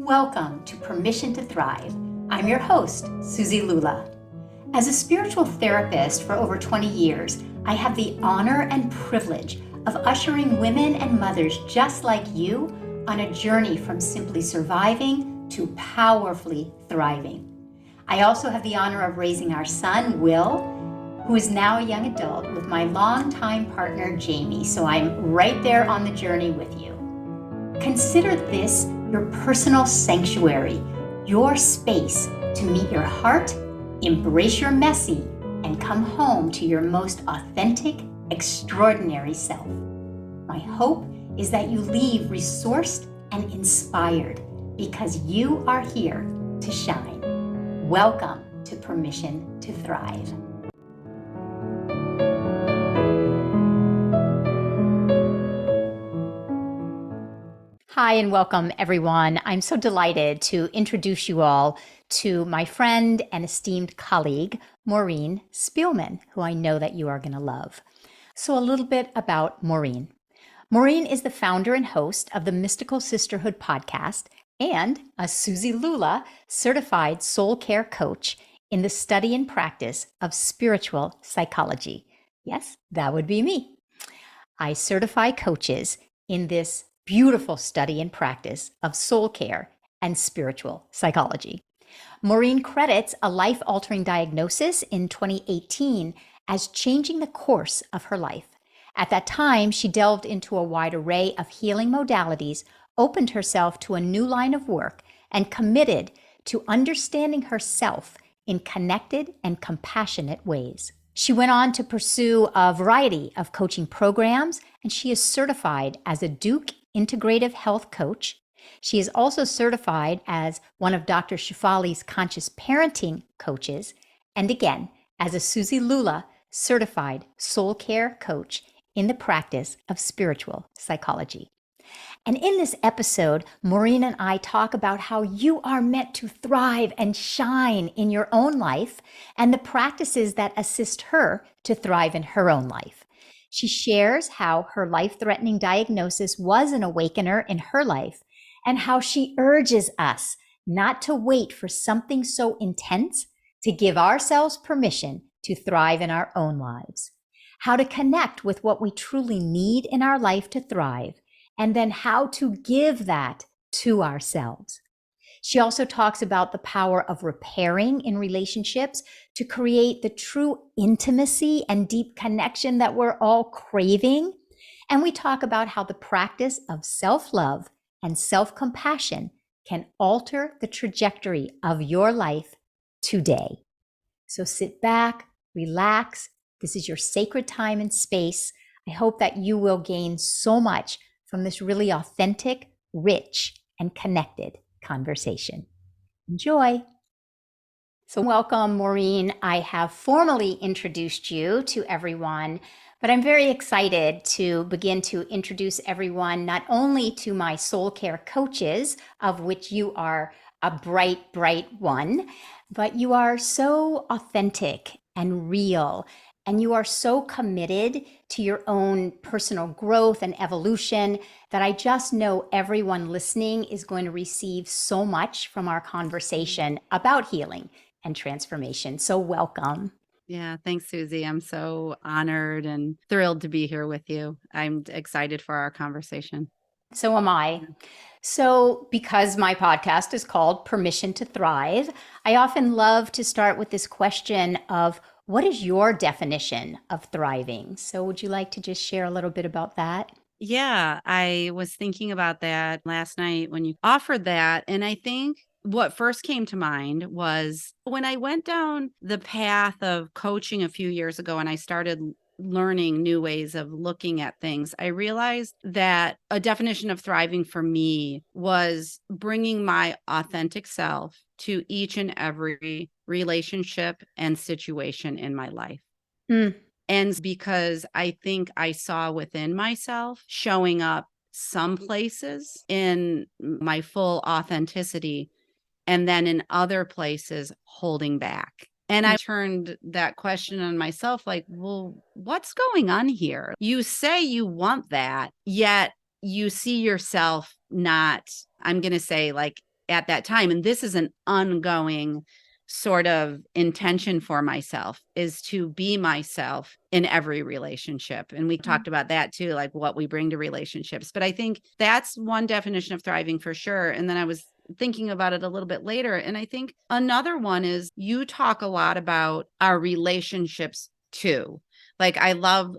Welcome to Permission to Thrive. I'm your host, Suzi Lula. As a spiritual therapist for over 20 years, I have the honor and privilege of ushering women and mothers just like you on a journey from simply surviving to powerfully thriving. I also have the honor of raising our son, Will, who is now a young adult, with my longtime partner, Jamie, so I'm right there on the journey with you. Consider this your personal sanctuary, your space to meet your heart, embrace your messy, and come home to your most authentic, extraordinary self. My hope is that you leave resourced and inspired because you are here to shine. Welcome to Permission to Thrive. Hi and welcome everyone. I'm so delighted to introduce you all to my friend and esteemed colleague, Maureen Spielman, who I know that you are going to love. So a little bit about Maureen. Maureen is the founder and host of the Mystical Sisterhood podcast and a Suzi Lula certified soul care coach in the study and practice of spiritual psychology. Yes, that would be me. I certify coaches in this beautiful study and practice of soul care and spiritual psychology. Maureen credits a life-altering diagnosis in 2018 as changing the course of her life. At that time, she delved into a wide array of healing modalities, opened herself to a new line of work, and committed to understanding herself in connected and compassionate ways. She went on to pursue a variety of coaching programs, and she is certified as a Duke Integrative Health Coach. She is also certified as one of Dr. Shefali's conscious parenting coaches, and again, as a Suzi Lula certified soul care coach in the practice of spiritual psychology. And in this episode, Maureen and I talk about how you are meant to thrive and shine in your own life and the practices that assist her to thrive in her own life. She shares how her life-threatening diagnosis was an awakener in her life and how she urges us not to wait for something so intense to give ourselves permission to thrive in our own lives, how to connect with what we truly need in our life to thrive, and then how to give that to ourselves. She also talks about the power of repairing in relationships to create the true intimacy and deep connection that we're all craving. And we talk about how the practice of self-love and self-compassion can alter the trajectory of your life today. So sit back, relax. This is your sacred time and space. I hope that you will gain so much from this really authentic, rich, and connected conversation. Enjoy. So welcome, Maureen. I have formally introduced you to everyone, but I'm very excited to begin to introduce everyone not only to my soul care coaches, of which you are a bright, bright one, but you are so authentic and real, and you are so committed to your own personal growth and evolution that I just know everyone listening is going to receive so much from our conversation about healing and transformation. So welcome. Yeah, thanks, Suzi. I'm so honored and thrilled to be here with you. I'm excited for our conversation. So am I. So, because my podcast is called Permission to Thrive, I often love to start with this question of what is your definition of thriving? So, would you like to just share a little bit about that? Yeah, I was thinking about that last night when you offered that. And I think what first came to mind was when I went down the path of coaching a few years ago and I started learning new ways of looking at things, I realized that a definition of thriving for me was bringing my authentic self to each and every relationship and situation in my life. Mm. And because I think I saw within myself showing up some places in my full authenticity, and then in other places holding back. And I turned that question on myself like, well, what's going on here? You say you want that, yet you see yourself not, I'm going to say, like at that time. And this is an ongoing sort of intention for myself, is to be myself in every relationship. And we talked about that too, like what we bring to relationships. But I think that's one definition of thriving for sure. And then I was thinking about it a little bit later. And I think another one is, you talk a lot about our relationships too. Like, I love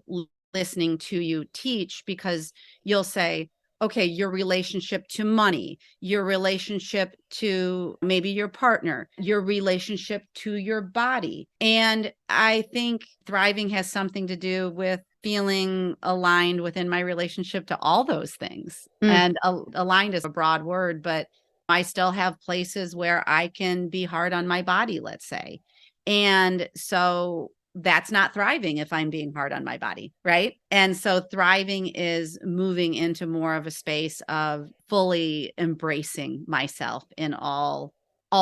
listening to you teach, because you'll say, okay, your relationship to money, your relationship to maybe your partner, your relationship to your body. And I think thriving has something to do with feeling aligned within my relationship to all those things. And aligned is a broad word, but I still have places where I can be hard on my body, let's say. And so that's not thriving if I'm being hard on my body, right? And so thriving is moving into more of a space of fully embracing myself in all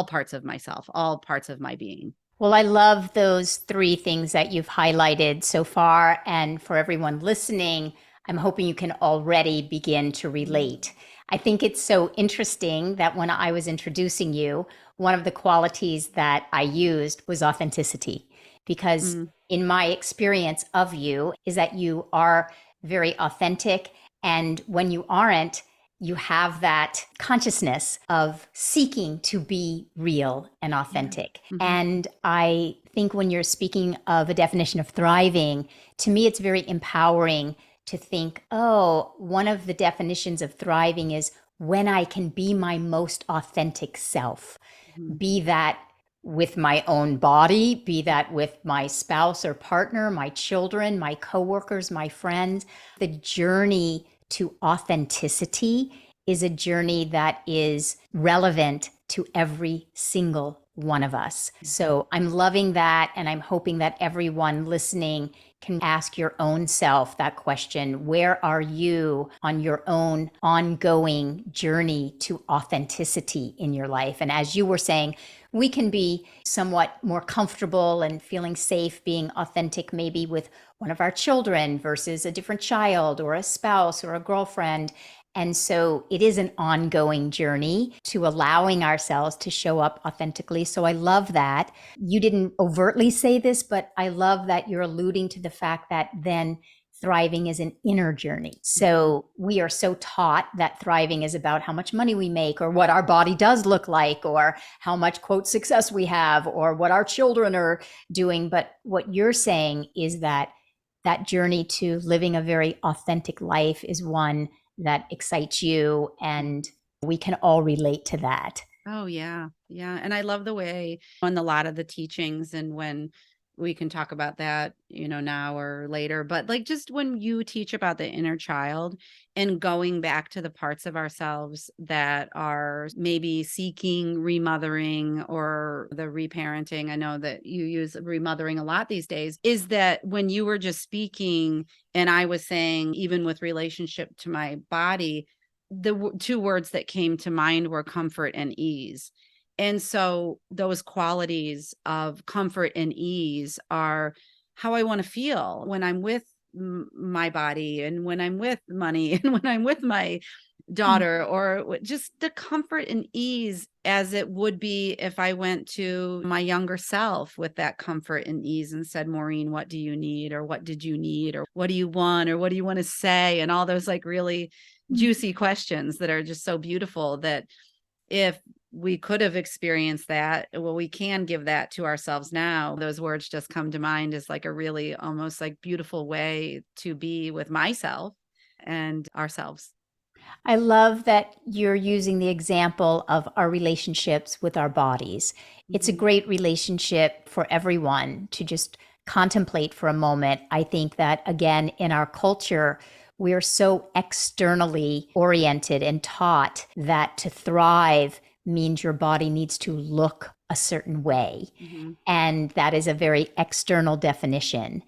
parts of myself, all parts of my being. Well, I love those three things that you've highlighted so far. And for everyone listening, I'm hoping you can already begin to relate. I think it's so interesting that when I was introducing you, one of the qualities that I used was authenticity, because in my experience of you is that you are very authentic. And when you aren't, you have that consciousness of seeking to be real and authentic. And I think when you're speaking of a definition of thriving, to me, it's very empowering to think, oh, one of the definitions of thriving is when I can be my most authentic self, be that with my own body, be that with my spouse or partner, my children, my coworkers, my friends. The journey to authenticity is a journey that is relevant to every single one of us. So I'm loving that. And I'm hoping that everyone listening can ask your own self that question. Where are you on your own ongoing journey to authenticity in your life? And as you were saying, we can be somewhat more comfortable and feeling safe being authentic, maybe with one of our children versus a different child or a spouse or a girlfriend. And so it is an ongoing journey to allowing ourselves to show up authentically. So I love that. You didn't overtly say this, but I love that you're alluding to the fact that then thriving is an inner journey. So we are so taught that thriving is about how much money we make or what our body does look like or how much quote success we have or what our children are doing. But what you're saying is that that journey to living a very authentic life is one that excites you, and we can all relate to that. Oh, yeah. Yeah. And I love the way on a lot of the teachings, and when we can talk about that, now or later, but like just when you teach about the inner child and going back to the parts of ourselves that are maybe seeking remothering or the reparenting. I know that you use remothering a lot these days, is that when you were just speaking and I was saying, even with relationship to my body, the two words that came to mind were comfort and ease. And so those qualities of comfort and ease are how I want to feel when I'm with my body and when I'm with money and when I'm with my daughter, or just the comfort and ease as it would be if I went to my younger self with that comfort and ease and said, Maureen, what do you need? Or what did you need? Or what do you want? Or what do you want to say? And all those like really juicy questions that are just so beautiful, that if we could have experienced that, well, we can give that to ourselves now. Those words just come to mind as like a really almost like beautiful way to be with myself and ourselves. I love that you're using the example of our relationships with our bodies. It's a great relationship for everyone to just contemplate for a moment. I think that, again, in our culture, we're so externally oriented and taught that to thrive means your body needs to look a certain way. And that is a very external definition.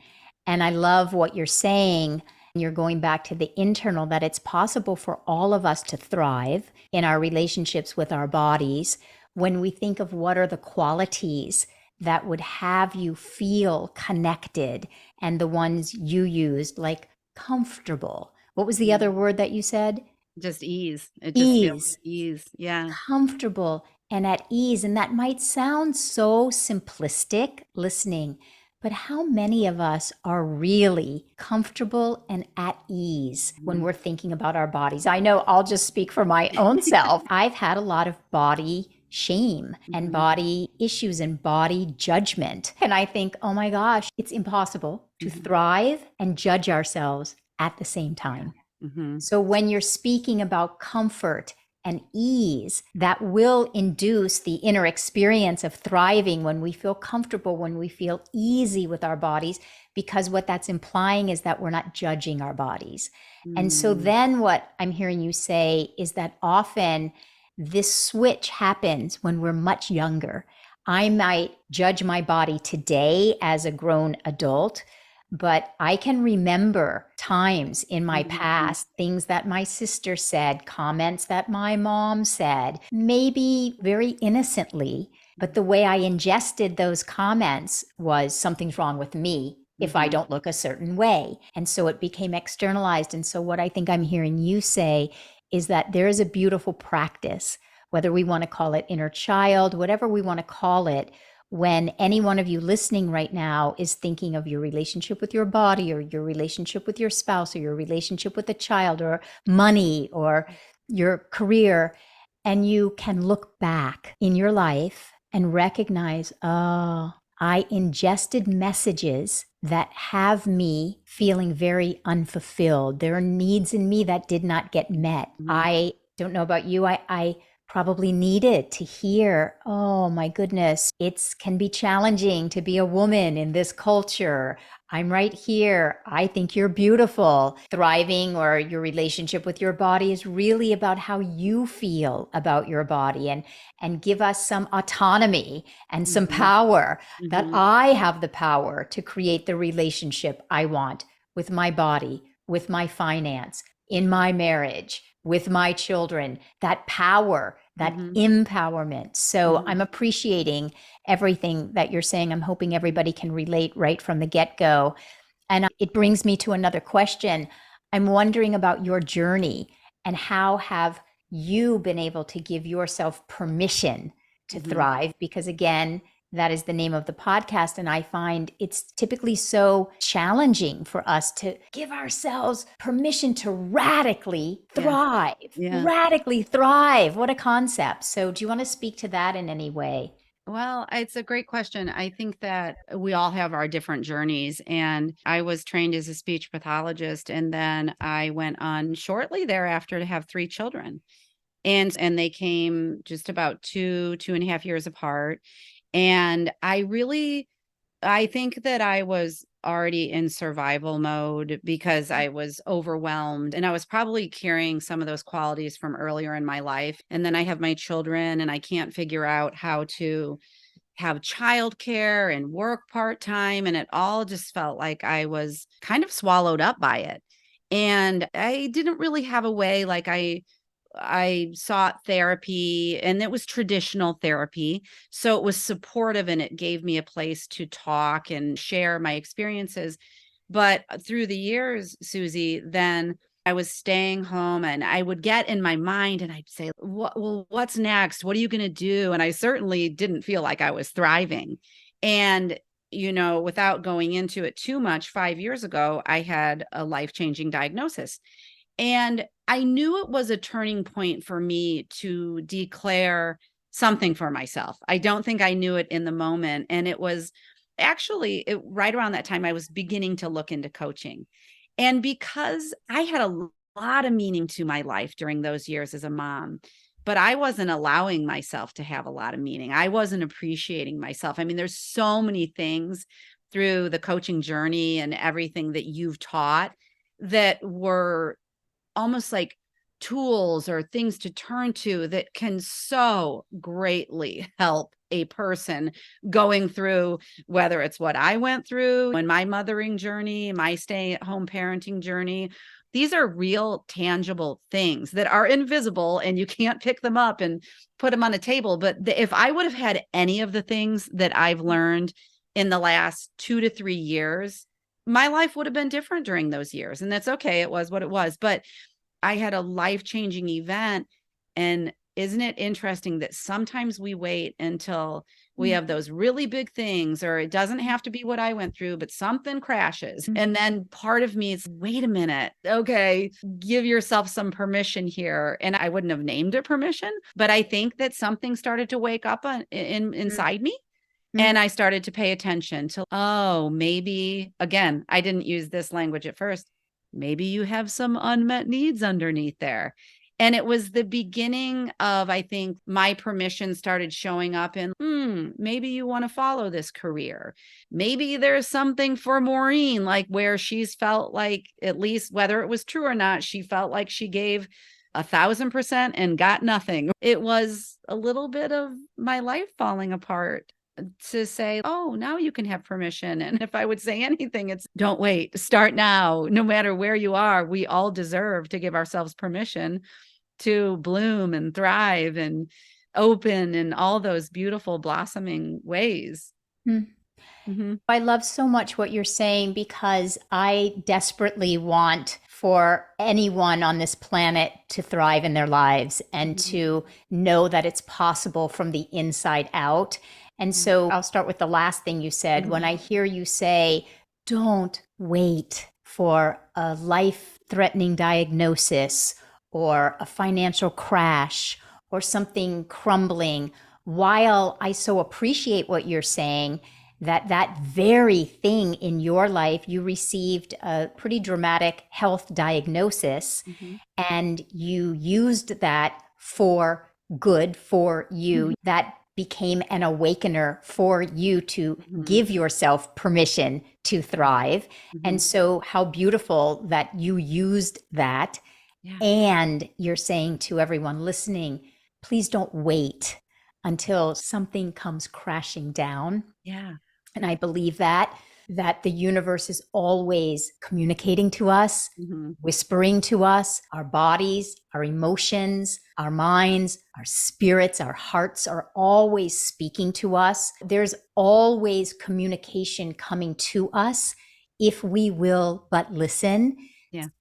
And I love what you're saying. You're going back to the internal, that it's possible for all of us to thrive in our relationships with our bodies when we think of what are the qualities that would have you feel connected, and the ones you used, like comfortable. What was the other word that you said? Just ease. It just feels Ease, ease. Yeah. comfortable and at ease. And that might sound so simplistic listening, but how many of us are really comfortable and at ease when Mhm. we're thinking about our bodies? I know I'll just speak for my own self. I've had a lot of body shame and Mhm. body issues and body judgment. And I think, oh my gosh, it's impossible to Mhm. thrive and judge ourselves at the same Yeah. time. Mhm. So when you're speaking about comfort and ease, that will induce the inner experience of thriving when we feel comfortable, when we feel easy with our bodies, because what that's implying is that we're not judging our bodies. And so Mm. then what I'm hearing you say is that often this switch happens when we're much younger. I might judge my body today as a grown adult, but I can remember times in my Mhm. past, things that my sister said, comments that my mom said, maybe very innocently, but the way I ingested those comments was something's wrong with me if I Mhm. don't look a certain way. And so it became externalized. And so what I think I'm hearing you say is that there is a beautiful practice, whether we want to call it inner child, whatever we want to call it, when any one of you listening right now is thinking of your relationship with your body or your relationship with your spouse or your relationship with a child or money or your career, and you can look back in your life and recognize, oh, I ingested messages that have me feeling very unfulfilled. There are needs in me that did not get met. Mhm. I don't know about you. I probably needed to hear, oh my goodness, it can be challenging to be a woman in this culture. I'm right here. I think you're beautiful. Thriving or your relationship with your body is really about how you feel about your body, and give us some autonomy and some Mhm. power, that Mhm. I have the power to create the relationship I want with my body, with my finance, in my marriage, with my children, that power, that Mhm. empowerment. So Mhm. I'm appreciating everything that you're saying. I'm hoping everybody can relate right from the get go. And it brings me to another question. I'm wondering about your journey and how have you been able to give yourself permission to Mhm. thrive? Because again, that is the name of the podcast. And I find it's typically so challenging for us to give ourselves permission to radically Yeah. thrive. Yeah. Radically thrive. What a concept. So, do you want to speak to that in any way? Well, it's a great question. I think that we all have our different journeys. And I was trained as a speech pathologist. And then I went on shortly thereafter to have three children. And they came just about 2.5 years apart. And I think that I was already in survival mode because I was overwhelmed and I was probably carrying some of those qualities from earlier in my life. And then I have my children and I can't figure out how to have childcare and work part-time, and it all just felt like I was kind of swallowed up by it. And I didn't really have a way, like I sought therapy and it was traditional therapy. So it was supportive and it gave me a place to talk and share my experiences. But through the years, Susie, then I was staying home and I would get in my mind and I'd say, well, what's next? What are you going to do? And I certainly didn't feel like I was thriving. And, without going into it too much, 5 years ago, I had a life changing diagnosis. And I knew it was a turning point for me to declare something for myself. I don't think I knew it in the moment. And it was right around that time I was beginning to look into coaching. And because I had a lot of meaning to my life during those years as a mom, but I wasn't allowing myself to have a lot of meaning. I wasn't appreciating myself. I mean, there's so many things through the coaching journey and everything that you've taught that were almost like tools or things to turn to that can so greatly help a person going through, whether it's what I went through in my mothering journey, my stay at home parenting journey. These are real tangible things that are invisible and you can't pick them up and put them on a table. But if I would have had any of the things that I've learned in the last 2 to 3 years, my life would have been different during those years. And that's okay. It was what it was. But I had a life-changing event. And isn't it interesting that sometimes we wait until we have those really big things, or it doesn't have to be what I went through, but something crashes. And then part of me is, wait a minute. Okay, give yourself some permission here. And I wouldn't have named it permission, but I think that something started to wake up inside me. And I started to pay attention to, oh, maybe, again, I didn't use this language at first. Maybe you have some unmet needs underneath there. And it was the beginning of, I think, my permission started showing up in, maybe you want to follow this career. Maybe there's something for Maureen, like where she's felt like, at least whether it was true or not, she felt like she gave 1,000% and got nothing. It was a little bit of my life falling apart to say, oh, now you can have permission. And if I would say anything, it's don't wait, start now. No matter where you are, we all deserve to give ourselves permission to bloom and thrive and open in all those beautiful blossoming ways. I love so much what you're saying, because I desperately want for anyone on this planet to thrive in their lives and to know that it's possible from the inside out. And so I'll start with the last thing you said. When I hear you say, don't wait for a life-threatening diagnosis or a financial crash or something crumbling, while I so appreciate what you're saying, that very thing in your life, you received a pretty dramatic health diagnosis, and you used that for good for you. That became an awakener for you to give yourself permission to thrive. And so how beautiful that you used that. And you're saying to everyone listening, please don't wait until something comes crashing down. And I believe that the universe is always communicating to us, whispering to us. Our bodies, our emotions, our minds, our spirits, our hearts are always speaking to us. There's always communication coming to us if we will but listen.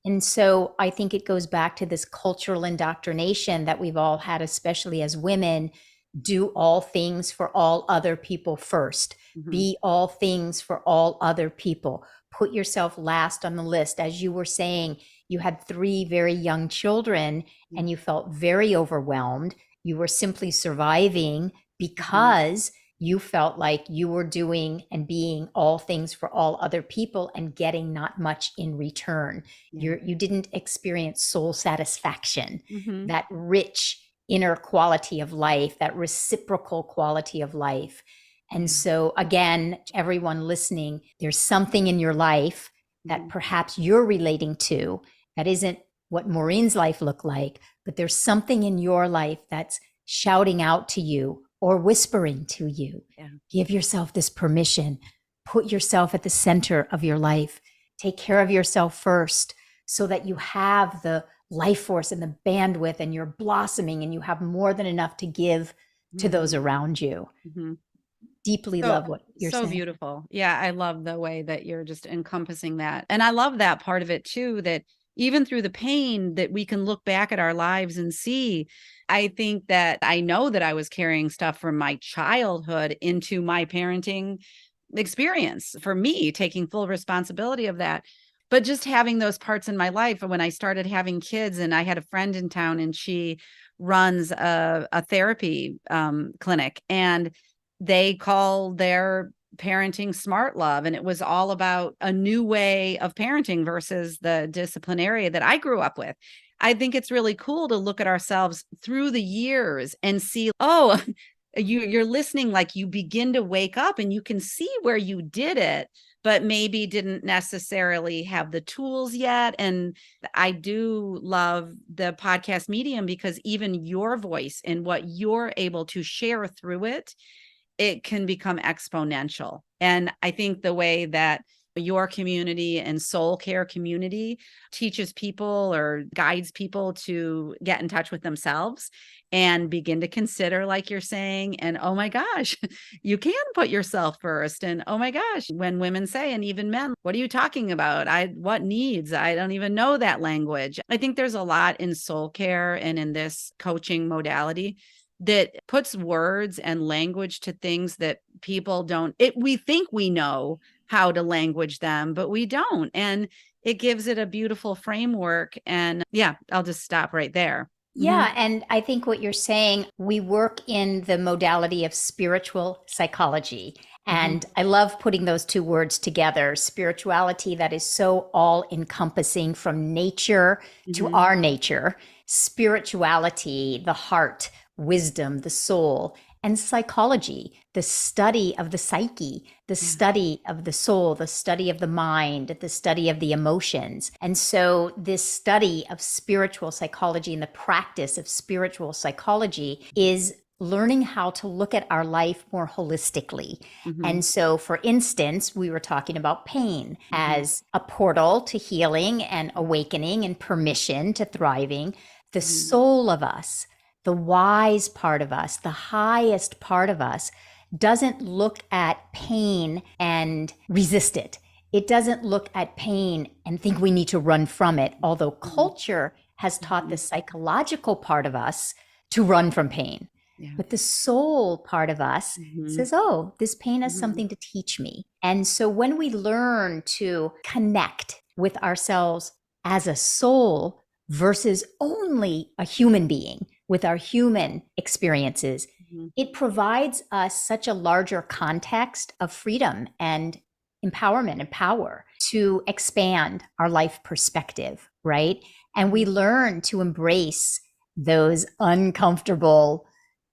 And so I think it goes back to this cultural indoctrination that we've all had, especially as women. Do all things for all other people first. Be all things for all other people. Put yourself last on the list. As you were saying, you had 3 very young children and you felt very overwhelmed. You were simply surviving because you felt like you were doing and being all things for all other people and getting not much in return. You didn't experience soul satisfaction, that rich inner quality of life, that reciprocal quality of life. And so again, everyone listening, there's something in your life that perhaps you're relating to that isn't what Maureen's life looked like, but there's something in your life that's shouting out to you or whispering to you. Give yourself this permission. Put yourself at the center of your life. Take care of yourself first so that you have the life force and the bandwidth and you're blossoming and you have more than enough to give to those around you. Deeply love what you're saying. So beautiful. Yeah, I love the way that you're just encompassing that. And I love that part of it too, that even through the pain that we can look back at our lives and see. I think that I know that I was carrying stuff from my childhood into my parenting experience, for me taking full responsibility of that. But just having those parts in my life, when I started having kids, and I had a friend in town and she runs a therapy clinic, and they call their parenting smart love. And it was all about a new way of parenting versus the disciplinary that I grew up with. I think it's really cool to look at ourselves through the years and see, oh, you're listening, like you begin to wake up and you can see where you did it, but maybe didn't necessarily have the tools yet. And I do love the podcast medium because even your voice and what you're able to share through it, it can become exponential. And I think the way that your community and soul care community teaches people or guides people to get in touch with themselves and begin to consider, like you're saying, and oh my gosh, you can put yourself first. And oh my gosh, when women say, and even men, what are you talking about? What needs? I don't even know that language. I think there's a lot in soul care and in this coaching modality that puts words and language to things that people don't, we think we know how to language them, but we don't. And it gives it a beautiful framework. And yeah, I'll just stop right there. Yeah. And I think what you're saying, we work in the modality of spiritual psychology. And I love putting those two words together, spirituality that is so all encompassing from nature to our nature, spirituality, the heart, wisdom, the soul, and psychology, the study of the psyche, the study of the soul, the study of the mind, the study of the emotions. And so this study of spiritual psychology and the practice of spiritual psychology is learning how to look at our life more holistically. And so, for instance, we were talking about pain as a portal to healing and awakening and permission to thriving. The soul of us, the wise part of us, the highest part of us, doesn't look at pain and resist it. It doesn't look at pain and think we need to run from it, although culture has taught the psychological part of us to run from pain. Yeah. But the soul part of us says, oh, this pain has something to teach me. And so when we learn to connect with ourselves as a soul versus only a human being with our human experiences, it provides us such a larger context of freedom and empowerment and power to expand our life perspective, right? And we learn to embrace those uncomfortable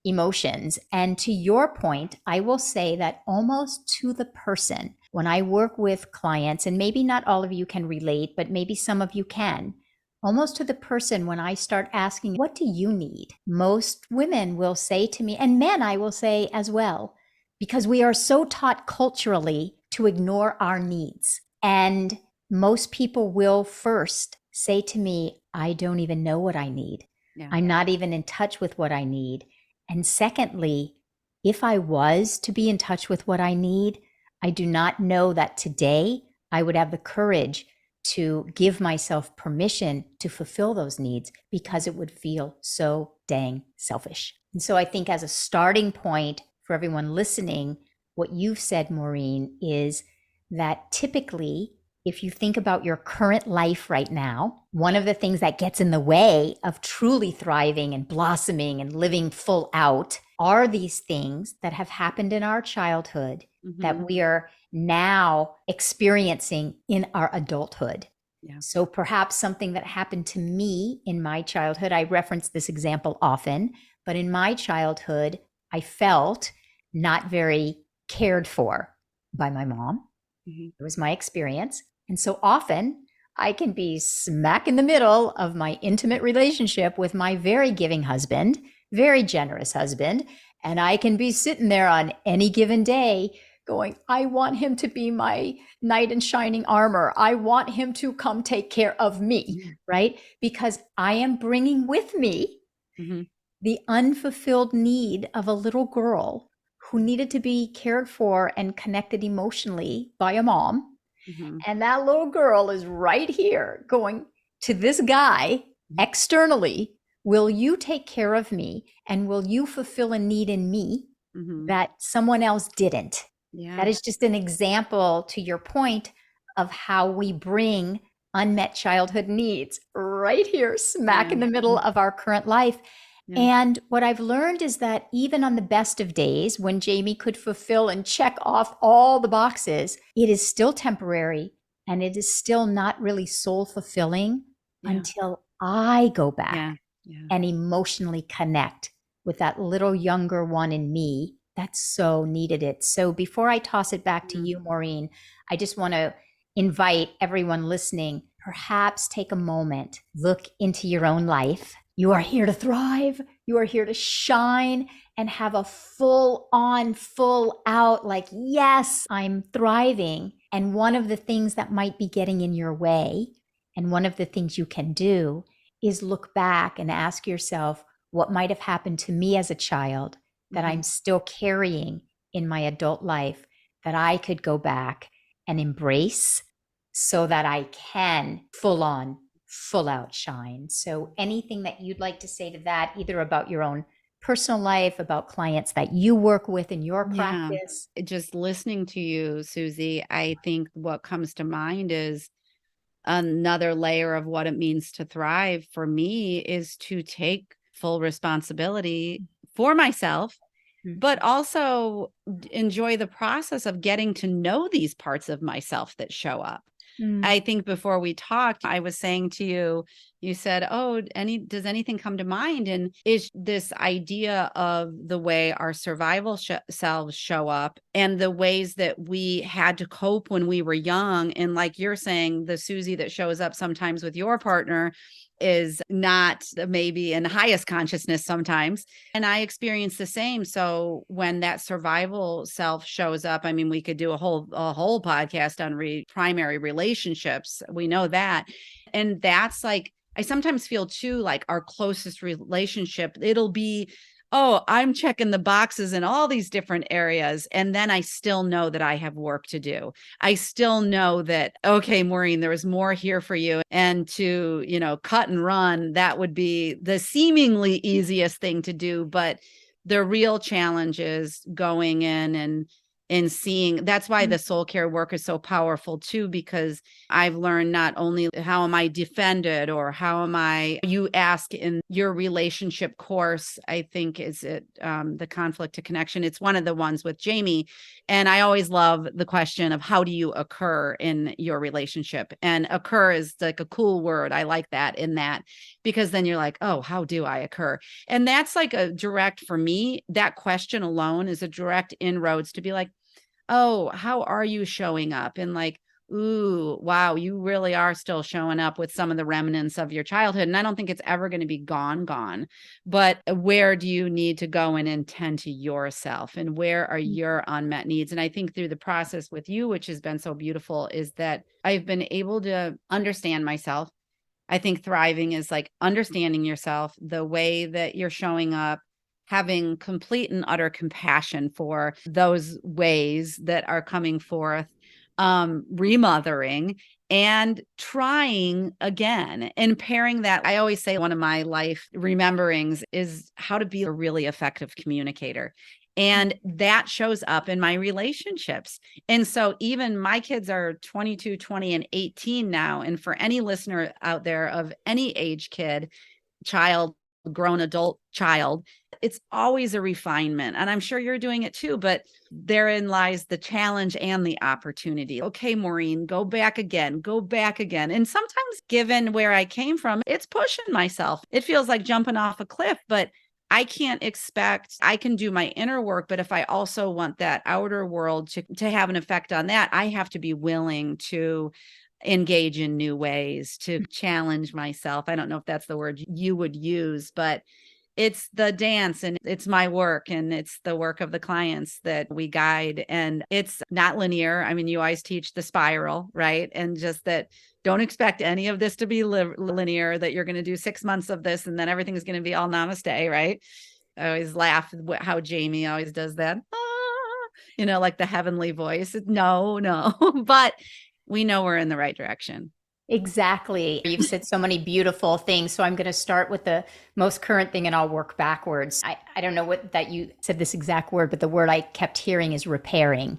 emotions. And to your point, I will say that almost to the person, when I work with clients, and maybe not all of you can relate, but maybe some of you can, almost to the person, when I start asking, what do you need? Most women will say to me, and men I will say as well, because we are so taught culturally to ignore our needs. And most people will first say to me, I don't even know what I need. Yeah. I'm not even in touch with what I need. And secondly, if I was to be in touch with what I need, I do not know that today I would have the courage to give myself permission to fulfill those needs because it would feel so dang selfish. And so I think as a starting point for everyone listening, what you've said, Maureen, is that typically, if you think about your current life right now, one of the things that gets in the way of truly thriving and blossoming and living full out are these things that have happened in our childhood that we are now experiencing in our adulthood. Yeah. So perhaps something that happened to me in my childhood, I reference this example often, but in my childhood, I felt not very cared for by my mom. It was my experience. And so often I can be smack in the middle of my intimate relationship with my very giving husband, very generous husband. And I can be sitting there on any given day going, I want him to be my knight in shining armor. I want him to come take care of me, right? Because I am bringing with me the unfulfilled need of a little girl who needed to be cared for and connected emotionally by a mom. And that little girl is right here going to this guy externally. Will you take care of me? And will you fulfill a need in me that someone else didn't? Yeah. That is just an example, to your point, of how we bring unmet childhood needs right here, smack in the middle of our current life. Yeah. And what I've learned is that even on the best of days, when Jamie could fulfill and check off all the boxes, it is still temporary and it is still not really soul fulfilling until I go back and emotionally connect with that little younger one in me that so needed it. So before I toss it back to you, Maureen, I just want to invite everyone listening, perhaps take a moment, look into your own life. You are here to thrive. You are here to shine and have a full on, full out, like, yes, I'm thriving. And one of the things that might be getting in your way, and one of the things you can do, is look back and ask yourself, what might have happened to me as a child that I'm still carrying in my adult life that I could go back and embrace so that I can full out shine. So anything that you'd like to say to that, either about your own personal life, about clients that you work with in your practice? Just listening to you, Suzi, I think what comes to mind is another layer of what it means to thrive for me is to take full responsibility for myself, but also enjoy the process of getting to know these parts of myself that show up. I think before we talked, I was saying to you, you said, "Oh, does anything come to mind?" And is this idea of the way our survival selves show up and the ways that we had to cope when we were young. And like you're saying, the Suzi that shows up sometimes with your partner is not maybe in highest consciousness sometimes. And I experience the same. So when that survival self shows up, I mean, we could do a whole podcast on primary relationships. We know that. And that's like, I sometimes feel too, like our closest relationship, it'll be, oh, I'm checking the boxes in all these different areas. And then I still know that I have work to do. I still know that, okay, Maureen, there is more here for you. And to, cut and run, that would be the seemingly easiest thing to do. But the real challenge is going in and seeing. That's why the soul care work is so powerful too, because I've learned not only how am I defended or you ask in your relationship course, I think is it the conflict to connection. It's one of the ones with Jamie. And I always love the question of how do you occur in your relationship? And occur is like a cool word. I like that because then you're like, oh, how do I occur? And that's like a direct, for me, that question alone is a direct inroads to be like, oh, how are you showing up? And like, ooh, wow, you really are still showing up with some of the remnants of your childhood. And I don't think it's ever going to be gone. But where do you need to go and attend to yourself? And where are your unmet needs? And I think through the process with you, which has been so beautiful, is that I've been able to understand myself. I think thriving is like understanding yourself, the way that you're showing up, having complete and utter compassion for those ways that are coming forth, remothering and trying again and pairing that. I always say one of my life rememberings is how to be a really effective communicator. And that shows up in my relationships. And so even my kids are 22, 20, and 18 now. And for any listener out there of any age child, grown adult child, it's always a refinement. And I'm sure you're doing it too, but therein lies the challenge and the opportunity. Okay, Maureen, go back again. And sometimes given where I came from, it's pushing myself. It feels like jumping off a cliff, but I can do my inner work, but if I also want that outer world to have an effect on that, I have to be willing to engage in new ways, to challenge myself. I don't know if that's the word you would use, but it's the dance and it's my work and it's the work of the clients that we guide. And it's not linear. I mean, you always teach the spiral, right? And just that don't expect any of this to be linear, that you're going to do 6 months of this and then everything's going to be all namaste, right? I always laugh how Jamie always does that. Like the heavenly voice. No, but we know we're in the right direction. Exactly. You've said so many beautiful things. So I'm going to start with the most current thing and I'll work backwards. I don't know that you said this exact word, but the word I kept hearing is repairing,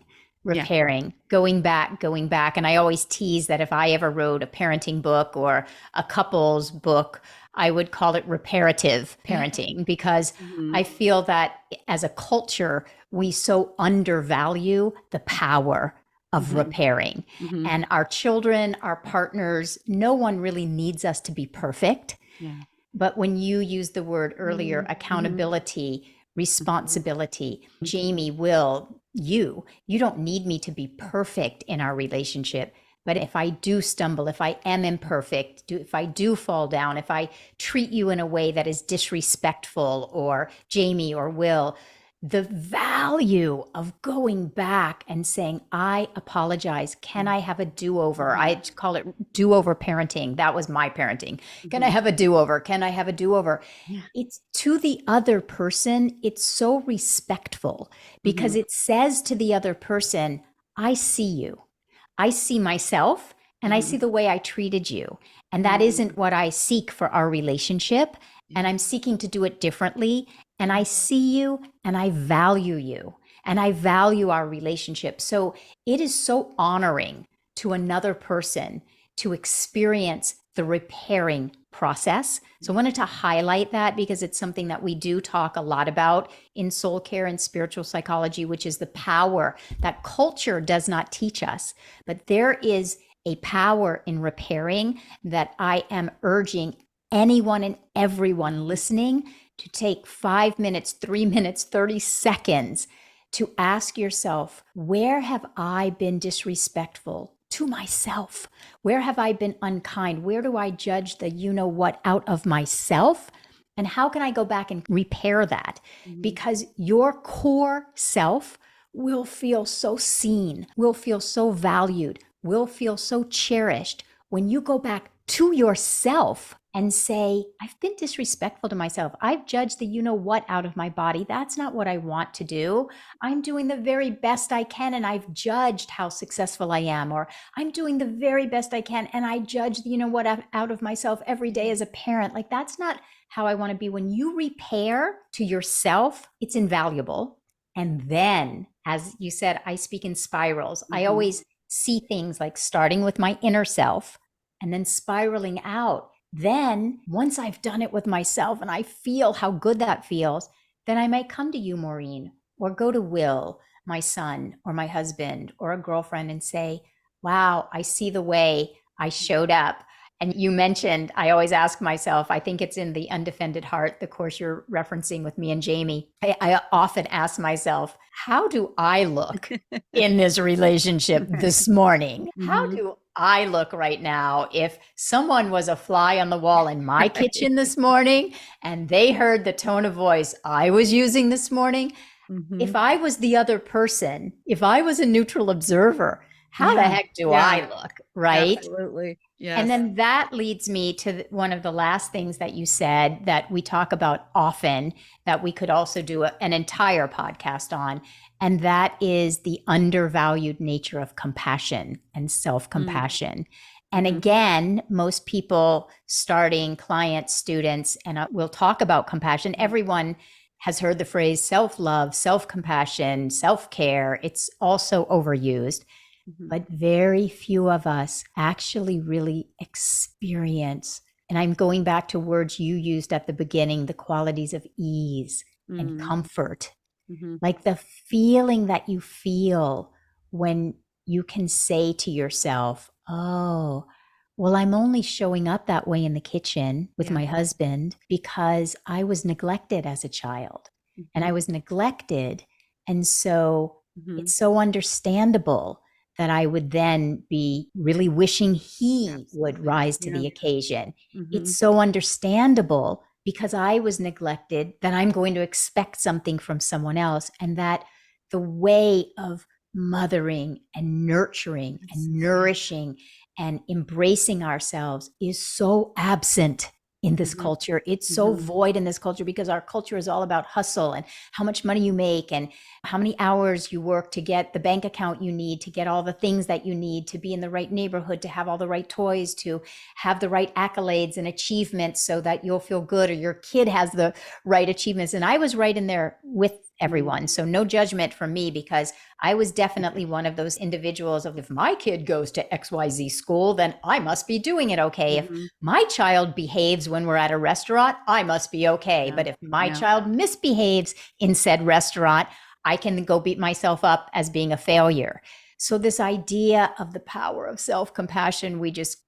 going back. And I always tease that if I ever wrote a parenting book or a couples book, I would call it reparative parenting because I feel that as a culture, we so undervalue the power of repairing. And our children, our partners, no one really needs us to be perfect. Yeah. But when you used the word earlier, accountability, responsibility, Jamie, you don't need me to be perfect in our relationship. But if I do stumble, if I am imperfect, if I do fall down, if I treat you in a way that is disrespectful, or Jamie or Will, the value of going back and saying, I apologize. Can I have a do-over? I call it do-over parenting. That was my parenting. Can I have a do-over? Can I have a do-over? Yeah. It's to the other person. It's so respectful because it says to the other person, I see you. I see myself and I see the way I treated you. And that isn't what I seek for our relationship. And I'm seeking to do it differently. And I see you and I value you and I value our relationship. So it is so honoring to another person to experience the repairing process. So I wanted to highlight that because it's something that we do talk a lot about in soul care and spiritual psychology, which is the power that culture does not teach us. But there is a power in repairing that I am urging anyone and everyone listening to take 5 minutes, 3 minutes, 30 seconds to ask yourself, where have I been disrespectful to myself? Where have I been unkind? Where do I judge the you know what out of myself? And how can I go back and repair that? Because your core self will feel so seen, will feel so valued, will feel so cherished when you go back to yourself and say, I've been disrespectful to myself. I've judged the you know what out of my body. That's not what I want to do. I'm doing the very best I can and I've judged how successful I am, or I'm doing the very best I can and I judge the you know what out of myself every day as a parent. Like, that's not how I want to be. When you repair to yourself, it's invaluable. And then, as you said, I speak in spirals. I always see things like starting with my inner self and then spiraling out. Then once I've done it with myself and I feel how good that feels, then I might come to you, Maureen, or go to Will, my son, or my husband, or a girlfriend and say, wow, I see the way I showed up. And you mentioned, I always ask myself, I think it's in the Undefended Heart, the course you're referencing with me and Jamie. I often ask myself, how do I look in this relationship this morning? How do I look right now if someone was a fly on the wall in my kitchen this morning and they heard the tone of voice I was using this morning? If I was the other person, if I was a neutral observer, how the heck do I look, right? Absolutely. Yes. And then that leads me to one of the last things that you said that we talk about often, that we could also do an entire podcast on. And that is the undervalued nature of compassion and self-compassion. And again, most people starting clients, students, and we'll talk about compassion. Everyone has heard the phrase self-love, self-compassion, self-care. It's also overused. But very few of us actually really experience, and I'm going back to words you used at the beginning, the qualities of ease and comfort, like the feeling that you feel when you can say to yourself, oh, well, I'm only showing up that way in the kitchen with my husband because I was neglected as a child and I was neglected. And so it's so understandable that I would then be really wishing he would rise to the occasion. It's so understandable because I was neglected that I'm going to expect something from someone else. And that the way of mothering and nurturing and nourishing and embracing ourselves is so absent in this culture. It's so void in this culture because our culture is all about hustle and how much money you make and how many hours you work to get the bank account you need, to get all the things that you need, to be in the right neighborhood, to have all the right toys, to have the right accolades and achievements so that you'll feel good or your kid has the right achievements. And I was right in there with everyone. So no judgment from me, because I was definitely one of those individuals of, if my kid goes to XYZ school, then I must be doing it okay. If my child behaves when we're at a restaurant, I must be okay. But if my child misbehaves in said restaurant, I can go beat myself up as being a failure. So this idea of the power of self-compassion, we just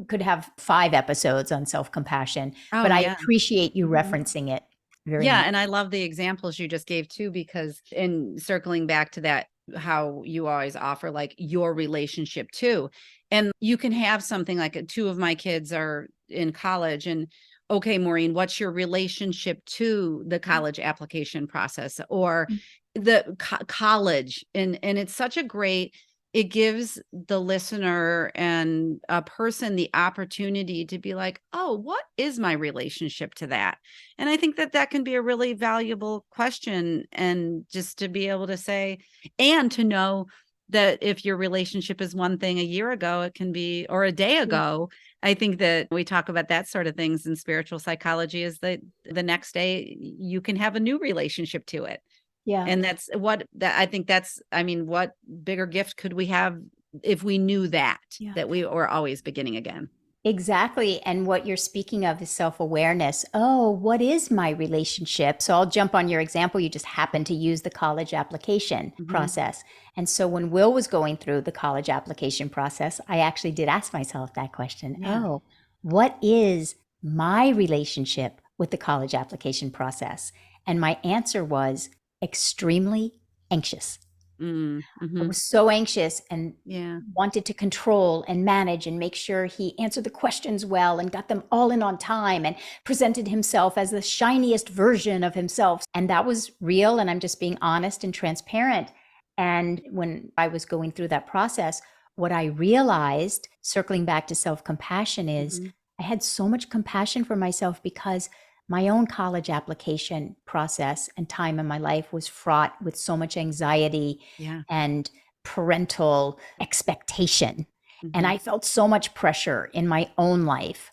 could have 5 episodes on self-compassion, but I appreciate you referencing it. Very much. And I love the examples you just gave too, because in circling back to that, how you always offer like your relationship too. And you can have something like 2 of my kids are in college, and okay, Maureen, what's your relationship to the college application process or the college? And it's such a great, it gives the listener and a person the opportunity to be like, oh, what is my relationship to that? And I think that that can be a really valuable question. And just to be able to say, and to know that if your relationship is one thing a year ago, it can be, or a day ago. I think that we talk about that sort of things in spiritual psychology is that the next day you can have a new relationship to it. Yeah. And that's what that I think that's, I mean, what bigger gift could we have if we knew Yeah. that we were always beginning again? Exactly. And what you're speaking of is self-awareness. Oh, what is my relationship? So I'll jump on your example. You just happened to use the college application process. And so when Will was going through the college application process, I actually did ask myself that question. Yeah. Oh, what is my relationship with the college application process? And my answer was extremely anxious. I Mm-hmm. was so anxious and Yeah. wanted to control and manage and make sure he answered the questions well and got them all in on time and presented himself as the shiniest version of himself. And that was real. And I'm just being honest and transparent. And when I was going through that process, what I realized, circling back to self compassion, is Mm-hmm. I had so much compassion for myself because my own college application process and time in my life was fraught with so much anxiety Yeah. and parental expectation. And Mm-hmm. I felt so much pressure in my own life.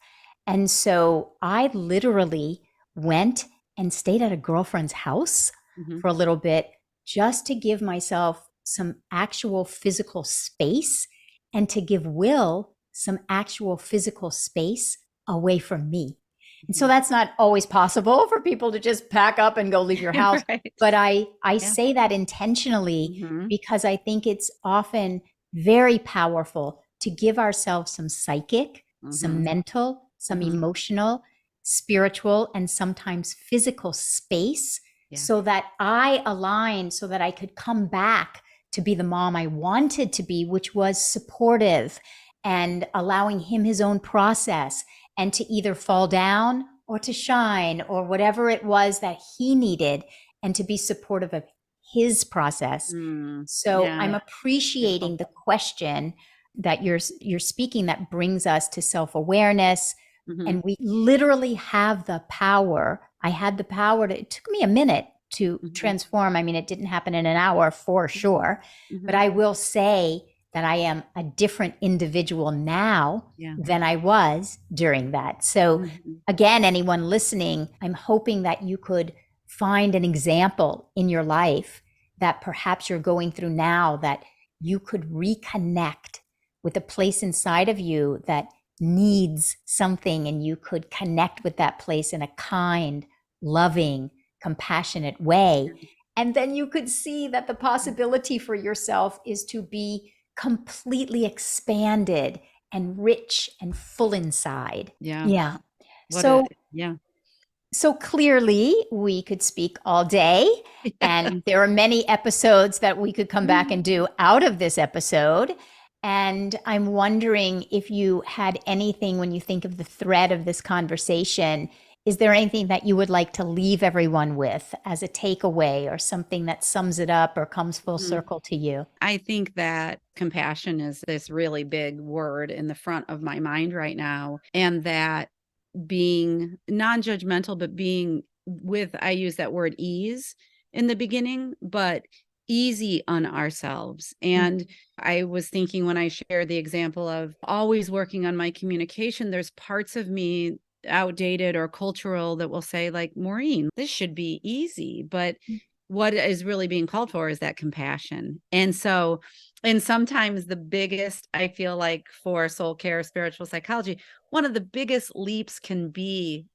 And so I literally went and stayed at a girlfriend's house Mm-hmm. for a little bit just to give myself some actual physical space and to give Will some actual physical space away from me. And so that's not always possible for people to just pack up and go leave your house. Right. But I Yeah. say that intentionally Mm-hmm. because I think it's often very powerful to give ourselves some psychic, some Mm-hmm. mental, some Mm-hmm. emotional, spiritual, and sometimes physical space Yeah. so that I align, so that I could come back to be the mom I wanted to be, which was supportive and allowing him his own process and to either fall down or to shine or whatever it was that he needed and to be supportive of his process. So Yeah. I'm Beautiful. appreciating the question that you're speaking that brings us to self-awareness. Mm-hmm. And we literally have the power. I had the power to, it took me a minute to Mm-hmm. transform. I mean, it didn't happen in an hour for sure, Mm-hmm. but I will say that I am a different individual now than I was during that. So again, anyone listening, I'm hoping that you could find an example in your life that perhaps you're going through now that you could reconnect with a place inside of you that needs something, and you could connect with that place in a kind, loving, compassionate way. And then you could see that the possibility for yourself is to be completely expanded and rich and full inside. Yeah. Yeah. What a, So yeah. so clearly we could speak all day, and there are many episodes that we could come back and do out of this episode. And I'm wondering if you had anything, when you think of the thread of this conversation, is there anything that you would like to leave everyone with as a takeaway or something that sums it up or comes full circle to you? I think that compassion is this really big word in the front of my mind right now. And that being non-judgmental, but being with, I use that word ease in the beginning, but easy on ourselves. And I was thinking when I shared the example of always working on my communication, there's parts of me outdated or cultural that will say like, Maureen, this should be easy, but what is really being called for is that compassion. And so, and sometimes the biggest, I feel like for soul care, spiritual psychology, one of the biggest leaps can be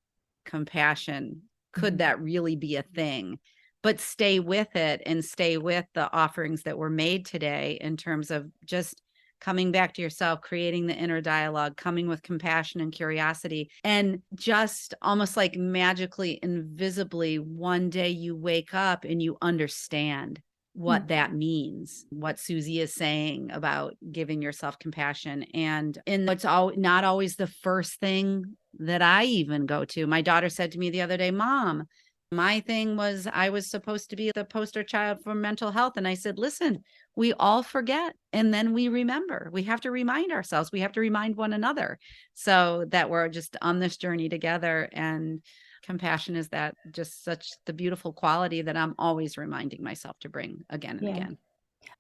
compassion. Could that really be a thing? But stay with it and stay with the offerings that were made today in terms of just coming back to yourself, creating the inner dialogue, coming with compassion and curiosity, and just almost like magically, invisibly, one day you wake up and you understand what that means, what Suzi is saying about giving yourself compassion. And it's not always the first thing that I even go to. My daughter said to me the other day, Mom, my thing was I was supposed to be the poster child for mental health. And I said, listen, we all forget and then we remember. We have to remind ourselves. We have to remind one another so that we're just on this journey together. And compassion is that just such the beautiful quality that I'm always reminding myself to bring again and again.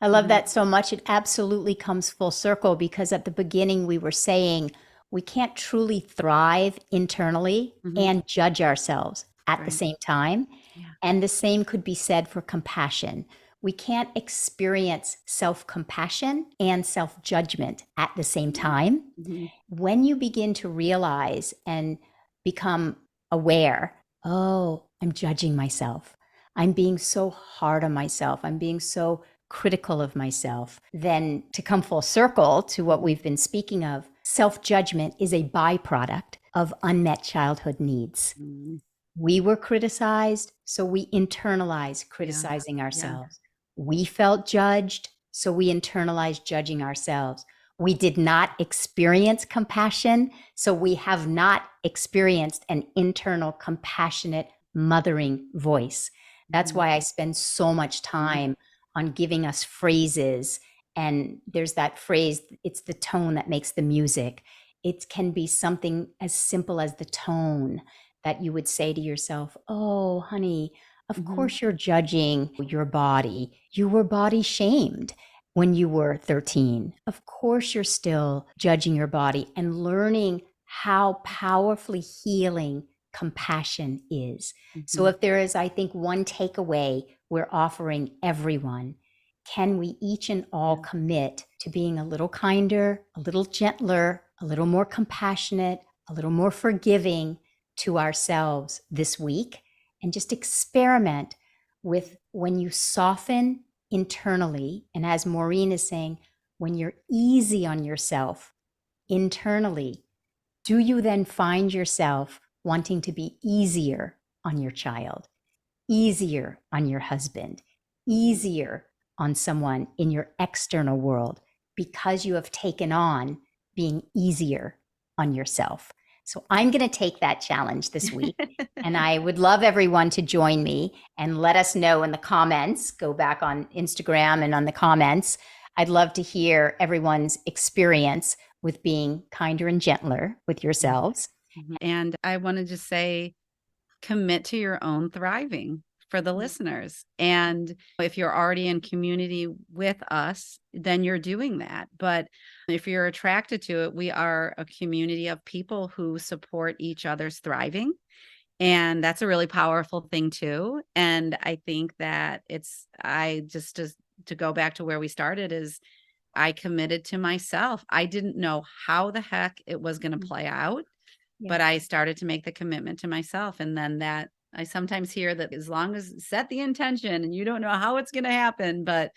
I love that so much. It absolutely comes full circle because at the beginning we were saying we can't truly thrive internally and judge ourselves at the same time. Yeah. And the same could be said for compassion. We can't experience self-compassion and self-judgment at the same time. When you begin to realize and become aware, oh, I'm judging myself. I'm being so hard on myself. I'm being so critical of myself. Then to come full circle to what we've been speaking of, self-judgment is a byproduct of unmet childhood needs. We were criticized, so we internalized criticizing ourselves. We felt judged, so we internalized judging ourselves. We did not experience compassion, so we have not experienced an internal compassionate mothering voice. That's why I spend so much time on giving us phrases. And there's that phrase, it's the tone that makes the music. It can be something as simple as the tone that you would say to yourself, oh, honey, of course you're judging your body. You were body shamed when you were 13. Of course you're still judging your body, and learning how powerfully healing compassion is. So if there is, I think, one takeaway we're offering everyone, can we each and all commit to being a little kinder, a little gentler, a little more compassionate, a little more forgiving to ourselves this week, and just experiment with when you soften internally, and as Maureen is saying, when you're easy on yourself internally, do you then find yourself wanting to be easier on your child, easier on your husband, easier on someone in your external world because you have taken on being easier on yourself? So I'm going to take that challenge this week. And I would love everyone to join me and let us know in the comments. Go back on Instagram and on the comments. I'd love to hear everyone's experience with being kinder and gentler with yourselves. And I want to just say, commit to your own thriving for the listeners. And if you're already in community with us, then you're doing that. But if you're attracted to it, we are a community of people who support each other's thriving. And that's a really powerful thing too. And I think that to go back to where we started is I committed to myself. I didn't know how the heck it was going to play out, but I started to make the commitment to myself. And then that I sometimes hear that as long as set the intention and you don't know how it's going to happen, but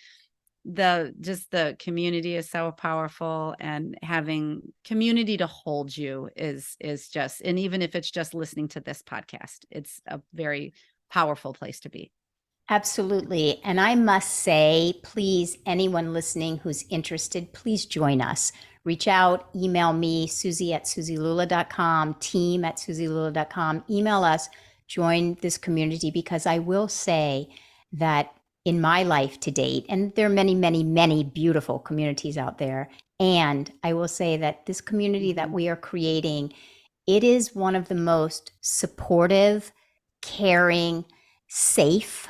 the community is so powerful, and having community to hold you is just, and even if it's just listening to this podcast, it's a very powerful place to be. Absolutely. And I must say, please, anyone listening who's interested, please join us. Reach out, email me, Suzi@SuziLula.com, team@SuziLula.com. Email us, join this community, because I will say that in my life to date, and there are many, many, many beautiful communities out there, and I will say that this community that we are creating, it is one of the most supportive, caring, safe.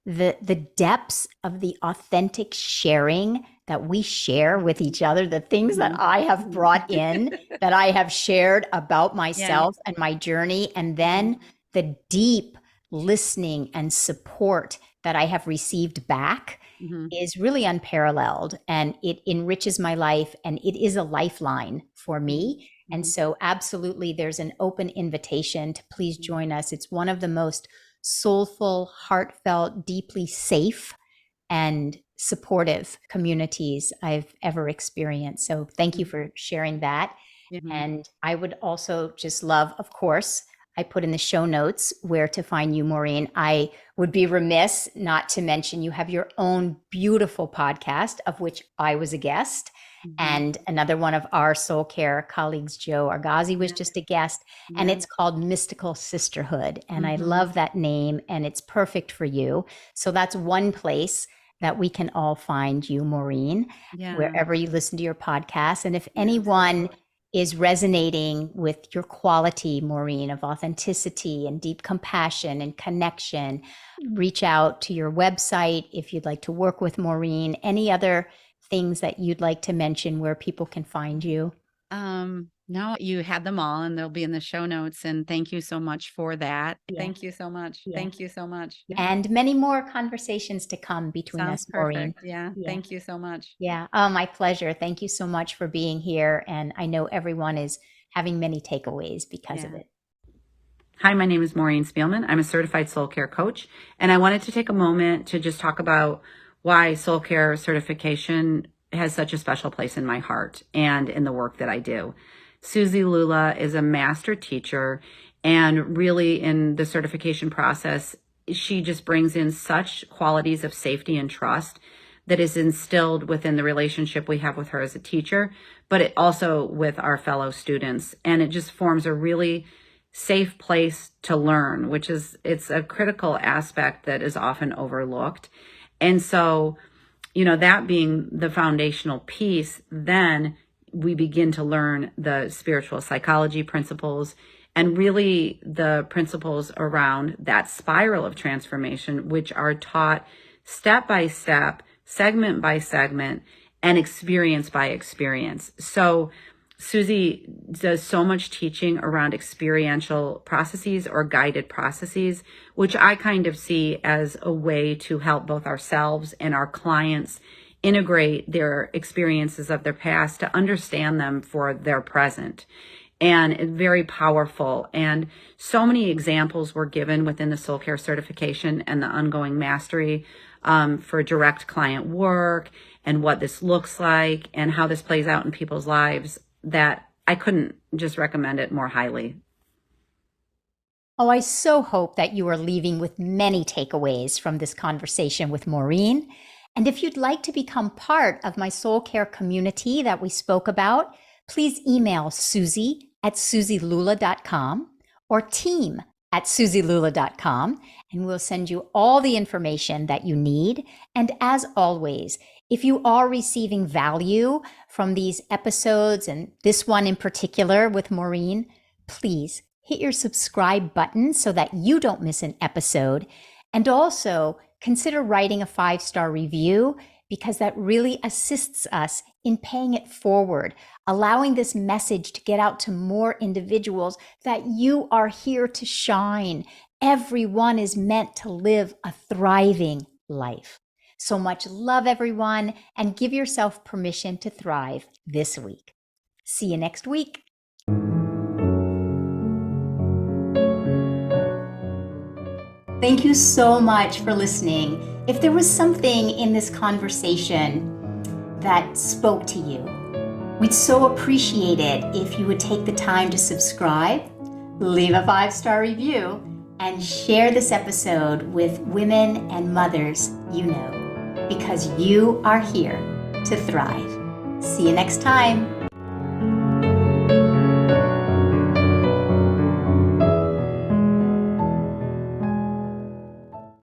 The depths of the authentic sharing that we share with each other, the things that I have brought in, that I have shared about myself and my journey, and then the deep listening and support that I have received back is really unparalleled, and it enriches my life, and it is a lifeline for me. And so absolutely, there's an open invitation to please join us. It's one of the most soulful, heartfelt, deeply safe, and supportive communities I've ever experienced. So thank you for sharing that. And I would also just love, of course, I put in the show notes where to find you, Maureen. I would be remiss not to mention you have your own beautiful podcast, of which I was a guest. And another one of our soul care colleagues, Joe Argazzi, was just a guest. And it's called Mystical Sisterhood. And I love that name, and it's perfect for you. So that's one place that we can all find you, Maureen, wherever you listen to your podcast. And if anyone is resonating with your quality, Maureen, of authenticity and deep compassion and connection, reach out to your website if you'd like to work with Maureen. Any other things that you'd like to mention where people can find you? No, you had them all, and they'll be in the show notes. And thank you so much for that. Thank you so much. Thank you so much. And many more conversations to come between us, Maureen. Yeah. Thank you so much. Yeah. Oh, my pleasure. Thank you so much for being here. And I know everyone is having many takeaways because of it. Hi, my name is Maureen Spielman. I'm a certified soul care coach, and I wanted to take a moment to just talk about why soul care certification has such a special place in my heart and in the work that I do. Suzi Lula is a master teacher, and really in the certification process, she just brings in such qualities of safety and trust that is instilled within the relationship we have with her as a teacher, but it also with our fellow students. And it just forms a really safe place to learn, it's a critical aspect that is often overlooked. And so, that being the foundational piece, then we begin to learn the spiritual psychology principles and really the principles around that spiral of transformation, which are taught step by step, segment by segment, and experience by experience. So Suzi does so much teaching around experiential processes or guided processes, which I kind of see as a way to help both ourselves and our clients integrate their experiences of their past to understand them for their present. And it's very powerful. And so many examples were given within the soul care certification and the ongoing mastery for direct client work and what this looks like and how this plays out in people's lives, that I couldn't just recommend it more highly. Oh, I so hope that you are leaving with many takeaways from this conversation with Maureen. And if you'd like to become part of my soul care community that we spoke about, please email Suzi at suzilula.com or team at suzilula.com, and we'll send you all the information that you need. And as always, if you are receiving value from these episodes, and this one in particular with Maureen, please hit your subscribe button so that you don't miss an episode. And also consider writing a 5-star review, because that really assists us in paying it forward, allowing this message to get out to more individuals that you are here to shine. Everyone is meant to live a thriving life. So much love, everyone, and give yourself permission to thrive this week. See you next week. Thank you so much for listening. If there was something in this conversation that spoke to you, we'd so appreciate it if you would take the time to subscribe, leave a 5-star review, and share this episode with women and mothers you know, because you are here to thrive. See you next time.